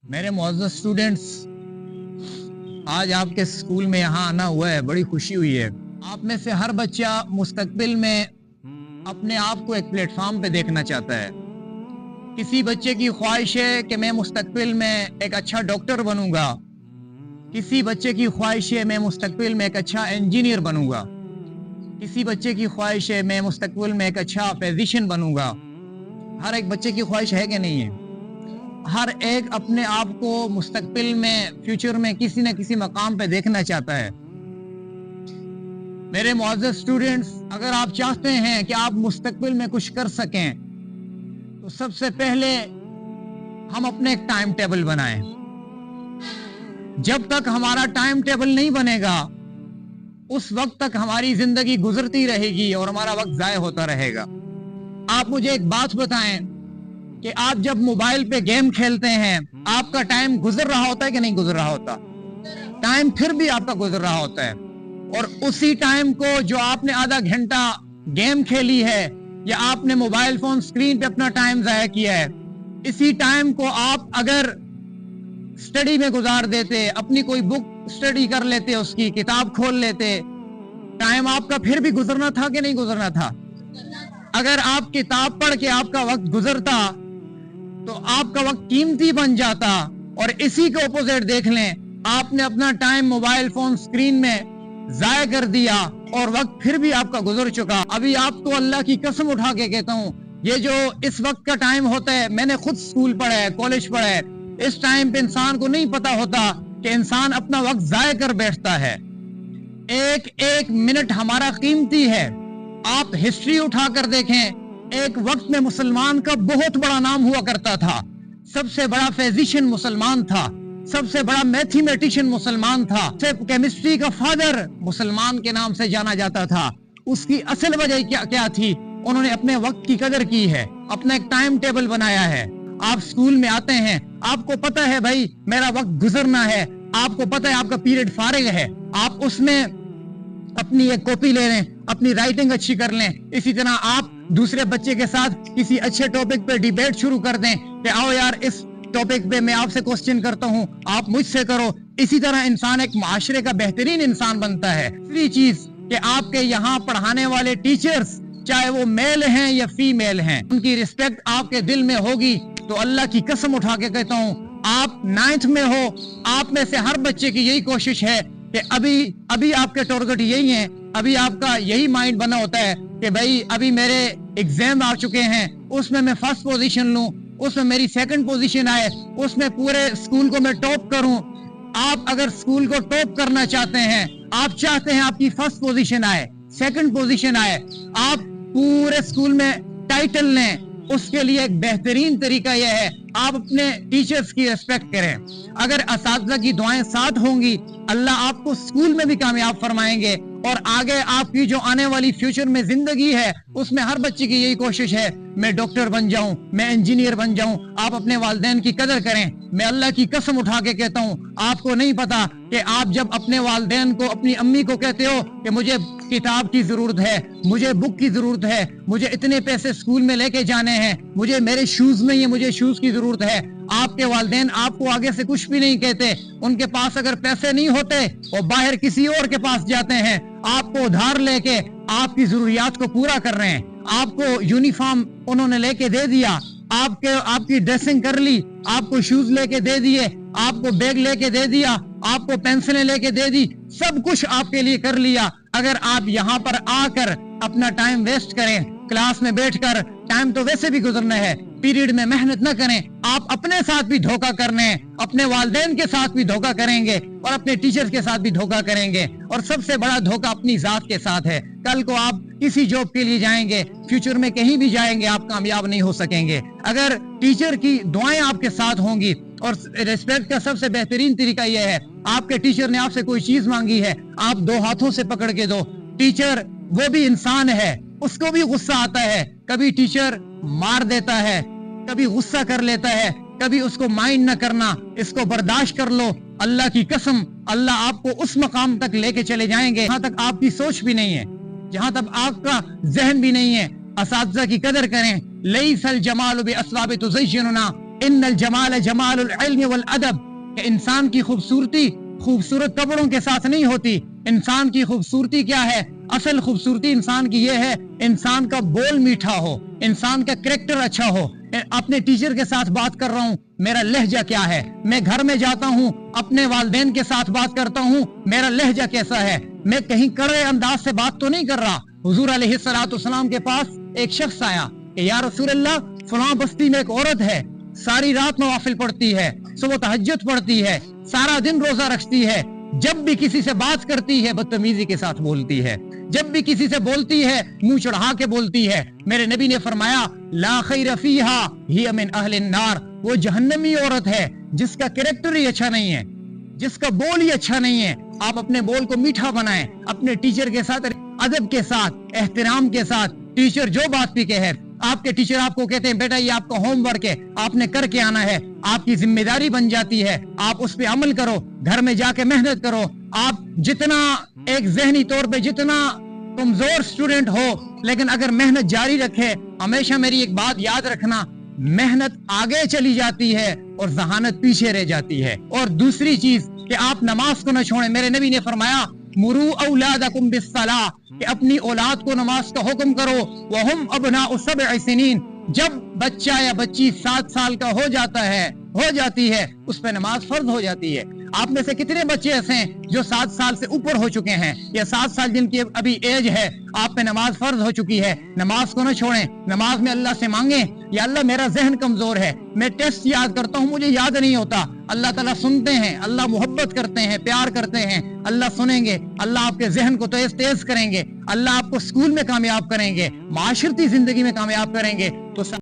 میرے معزز اسٹوڈنٹس، آج آپ کے اسکول میں یہاں آنا ہوا ہے، بڑی خوشی ہوئی ہے۔ آپ میں سے ہر بچہ مستقبل میں اپنے آپ کو ایک پلیٹ فارم پہ دیکھنا چاہتا ہے۔ کسی بچے کی خواہش ہے کہ میں مستقبل میں ایک اچھا ڈاکٹر بنوں گا، کسی بچے کی خواہش ہے میں مستقبل میں ایک اچھا انجینئر بنوں گا، کسی بچے کی خواہش ہے میں مستقبل میں ایک اچھا فزیشین بنوں گا۔ ہر ایک بچے کی خواہش ہے کہ نہیں ہے؟ ہر ایک اپنے آپ کو مستقبل میں، فیوچر میں کسی نہ کسی مقام پہ دیکھنا چاہتا ہے۔ میرے معزز اسٹوڈنٹس، اگر آپ چاہتے ہیں کہ آپ مستقبل میں کچھ کر سکیں تو سب سے پہلے ہم اپنے ایک ٹائم ٹیبل بنائیں۔ جب تک ہمارا ٹائم ٹیبل نہیں بنے گا اس وقت تک ہماری زندگی گزرتی رہے گی اور ہمارا وقت ضائع ہوتا رہے گا۔ آپ مجھے ایک بات بتائیں کہ آپ جب موبائل پہ گیم کھیلتے ہیں آپ کا ٹائم گزر رہا ہوتا ہے کہ نہیں گزر رہا ہوتا؟ ٹائم پھر بھی آپ کا گزر رہا ہوتا ہے، اور اسی ٹائم کو جو آپ نے آدھا گھنٹہ گیم کھیلی ہے یا آپ نے موبائل فون سکرین پہ اپنا ٹائم ضائع کیا ہے، اسی ٹائم کو آپ اگر سٹڈی میں گزار دیتے، اپنی کوئی بک سٹڈی کر لیتے، اس کی کتاب کھول لیتے، ٹائم آپ کا پھر بھی گزرنا تھا کہ نہیں گزرنا تھا؟ اگر آپ کتاب پڑھ کے آپ کا وقت گزرتا تو آپ کا وقت قیمتی بن جاتا، اور اسی کے اپوزٹ دیکھ لیں، آپ نے اپنا ٹائم موبائل فون سکرین میں ضائع کر دیا اور وقت پھر بھی آپ کا گزر چکا۔ ابھی آپ کو اللہ کی قسم اٹھا کے کہتا ہوں، یہ جو اس وقت کا ٹائم ہوتا ہے، میں نے خود سکول پڑھا ہے، کالج پڑھا ہے، اس ٹائم پہ انسان کو نہیں پتا ہوتا کہ انسان اپنا وقت ضائع کر بیٹھتا ہے۔ ایک ایک منٹ ہمارا قیمتی ہے۔ آپ ہسٹری اٹھا کر دیکھیں، ایک وقت میں مسلمان کا بہت بڑا نام ہوا کرتا تھا، سب سے بڑا فزیشین مسلمان تھا، سب سے بڑا میتھمیٹیشین مسلمان تھا، کیمسٹری کا فادر مسلمان کے نام سے جانا جاتا تھا۔ اس کی اصل وجہ کیا تھی؟ انہوں نے اپنے وقت کی قدر کی ہے، اپنا ایک ٹائم ٹیبل بنایا ہے۔ آپ سکول میں آتے ہیں، آپ کو پتا ہے بھائی میرا وقت گزرنا ہے، آپ کو پتا ہے آپ کا پیریڈ فارغ ہے، آپ اس میں اپنی ایک کاپی لے لیں، اپنی رائٹنگ اچھی کر لیں۔ اسی طرح آپ دوسرے بچے کے ساتھ کسی اچھے ٹاپک پہ ڈیبیٹ شروع کر دیں کہ آؤ یار اس ٹاپک پہ میں آپ سے کوسچن کرتا ہوں، آپ مجھ سے کرو۔ اسی طرح انسان ایک معاشرے کا بہترین انسان بنتا ہے۔ دوسری چیز کہ آپ کے یہاں پڑھانے والے ٹیچرز، چاہے وہ میل ہیں یا فیمیل ہیں، ان کی رسپیکٹ آپ کے دل میں ہوگی تو اللہ کی قسم اٹھا کے کہتا ہوں، آپ 9th میں ہو، آپ میں سے ہر بچے کی یہی کوشش ہے کہ ابھی آپ کے ٹارگٹ یہی ہیں، ابھی آپ کا یہی مائنڈ بنا ہوتا ہے کہ بھائی ابھی میرے ایگزام آ چکے ہیں، اس میں فرسٹ پوزیشن لوں، اس میں میری سیکنڈ پوزیشن آئے، اس میں پورے اسکول کو میں ٹاپ کروں۔ آپ اگر اسکول کو ٹاپ کرنا چاہتے ہیں، آپ چاہتے ہیں آپ کی فرسٹ پوزیشن آئے، سیکنڈ پوزیشن آئے، آپ پورے اسکول میں ٹائٹل لیں، اس کے لیے ایک بہترین طریقہ یہ ہے آپ اپنے ٹیچرز کی ریسپیکٹ کریں۔ اگر اساتذہ کی دعائیں ساتھ ہوں گی، اللہ آپ کو اسکول میں بھی کامیاب فرمائیں گے، اور آگے آپ کی جو آنے والی فیوچر میں زندگی ہے اس میں ہر بچے کی یہی کوشش ہے میں ڈاکٹر بن جاؤں، میں انجینئر بن جاؤں۔ آپ اپنے والدین کی قدر کریں۔ میں اللہ کی قسم اٹھا کے کہتا ہوں، آپ کو نہیں پتا کہ آپ جب اپنے والدین کو، اپنی امی کو کہتے ہو کہ مجھے کتاب کی ضرورت ہے، مجھے بک کی ضرورت ہے، مجھے اتنے پیسے اسکول میں لے کے جانے ہیں، مجھے میرے شوز نہیں ہے، مجھے شوز کی ضرورت ہے، آپ کے والدین آپ کو آگے سے کچھ بھی نہیں کہتے۔ ان کے پاس اگر پیسے نہیں ہوتے وہ باہر کسی اور کے پاس جاتے ہیں، آپ کو ادھار لے کے آپ کی ضروریات کو پورا کر رہے ہیں۔ آپ کو یونیفارم انہوں نے لے کے دے دیا، آپ کی ڈریسنگ کر لی، آپ کو شوز لے کے دے دیے، آپ کو بیگ لے کے دے دیا، آپ کو پینسلیں لے کے دے دی، سب کچھ آپ کے لیے کر لیا۔ اگر آپ یہاں پر آ کر اپنا ٹائم ویسٹ کریں، کلاس میں بیٹھ کر، ٹائم تو ویسے بھی گزرنا ہے، پیریڈ میں محنت نہ کریں، آپ اپنے ساتھ بھی دھوکہ کرنے ہیں، اپنے والدین کے ساتھ بھی دھوکہ کریں گے اور اپنے ٹیچر کے ساتھ بھی دھوکہ کریں گے، اور سب سے بڑا دھوکہ اپنی ذات کے ساتھ ہے۔ کل کو آپ کسی جاب کے لیے جائیں گے، فیوچر میں کہیں بھی جائیں گے، آپ کامیاب نہیں ہو سکیں گے۔ اگر ٹیچر کی دعائیں آپ کے ساتھ ہوں گی، اور ریسپیکٹ کا سب سے بہترین طریقہ یہ ہے، آپ کے ٹیچر نے آپ سے کوئی چیز مانگی ہے، آپ 2 ہاتھوں سے پکڑ کے دو۔ ٹیچر وہ بھی انسان ہے، اس کو بھی غصہ آتا ہے، کبھی ٹیچر مار دیتا ہے، کبھی غصہ کر لیتا ہے، کبھی اس کو مائنڈ نہ کرنا، اس کو برداشت کر لو۔ اللہ کی قسم اللہ آپ کو اس مقام تک لے کے چلے جائیں گے جہاں تک آپ کی سوچ بھی نہیں ہے، جہاں تک آپ کا ذہن بھی نہیں ہے۔ اساتذہ کی قدر کریں۔ لیس الجمال باسباب تزیننا ان الجمال جمال العلم والادب، کہ انسان کی خوبصورتی خوبصورت کپڑوں کے ساتھ نہیں ہوتی. انسان کی خوبصورتی کیا ہے؟ اصل خوبصورتی انسان کی یہ ہے انسان کا بول میٹھا ہو، انسان کا کریکٹر اچھا ہو. اپنے ٹیچر کے ساتھ بات کر رہا ہوں، میرا لہجہ کیا ہے؟ میں گھر میں جاتا ہوں، اپنے والدین کے ساتھ بات کرتا ہوں، میرا لہجہ کیسا ہے؟ میں کہیں کڑے انداز سے بات تو نہیں کر رہا. حضور علیہ السلام کے پاس ایک شخص آیا کہ یا رسول اللہ، فلاں بستی میں ایک عورت ہے، ساری رات نوافل پڑھتی ہے، صبح تہجد پڑھتی ہے، سارا دن روزہ رکھتی ہے، جب بھی کسی سے بات کرتی ہے بدتمیزی کے ساتھ بولتی ہے، جب بھی کسی سے بولتی ہے منہ چڑھا کے بولتی ہے. میرے نبی نے فرمایا لا خیر فیہا ہی من اہل النار، وہ جہنمی عورت ہے جس کا کریکٹر ہی اچھا نہیں ہے، جس کا بول ہی اچھا نہیں ہے. آپ اپنے بول کو میٹھا بنائیں، اپنے ٹیچر کے ساتھ ادب کے ساتھ احترام کے ساتھ. ٹیچر جو بات بھی کہے، آپ کے ٹیچر آپ کو کہتے ہیں بیٹا یہ آپ کا ہوم ورک ہے، آپ نے کر کے آنا ہے، آپ کی ذمہ داری بن جاتی ہے، آپ اس پہ عمل کرو، گھر میں جا کے محنت کرو. آپ جتنا ایک ذہنی طور پہ جتنا کمزور سٹوڈنٹ ہو، لیکن اگر محنت جاری رکھے، ہمیشہ میری ایک بات یاد رکھنا، محنت آگے چلی جاتی ہے اور ذہانت پیچھے رہ جاتی ہے. اور دوسری چیز کہ آپ نماز کو نہ چھوڑیں. میرے نبی نے فرمایا مرو اولادکم بالصلاۃ، کہ اپنی اولاد کو نماز کا حکم کرو. وہم ابناء 7 سنین، جب بچہ یا بچی 7 سال کا ہو جاتی ہے اس پہ نماز فرض ہو جاتی ہے. آپ میں سے کتنے بچے ایسے ہیں جو 7 سال سے اوپر ہو چکے ہیں، یا 7 سال جن کی ابھی ایج ہے، آپ پہ نماز فرض ہو چکی ہے. نماز کو نہ چھوڑیں، نماز میں اللہ سے مانگیں یا اللہ میرا ذہن کمزور ہے، میں ٹیسٹ یاد کرتا ہوں مجھے یاد نہیں ہوتا. اللہ تعالیٰ سنتے ہیں، اللہ محبت کرتے ہیں، پیار کرتے ہیں، اللہ سنیں گے، اللہ آپ کے ذہن کو تیز کریں گے، اللہ آپ کو اسکول میں کامیاب کریں گے، معاشرتی زندگی میں کامیاب کریں گے. تو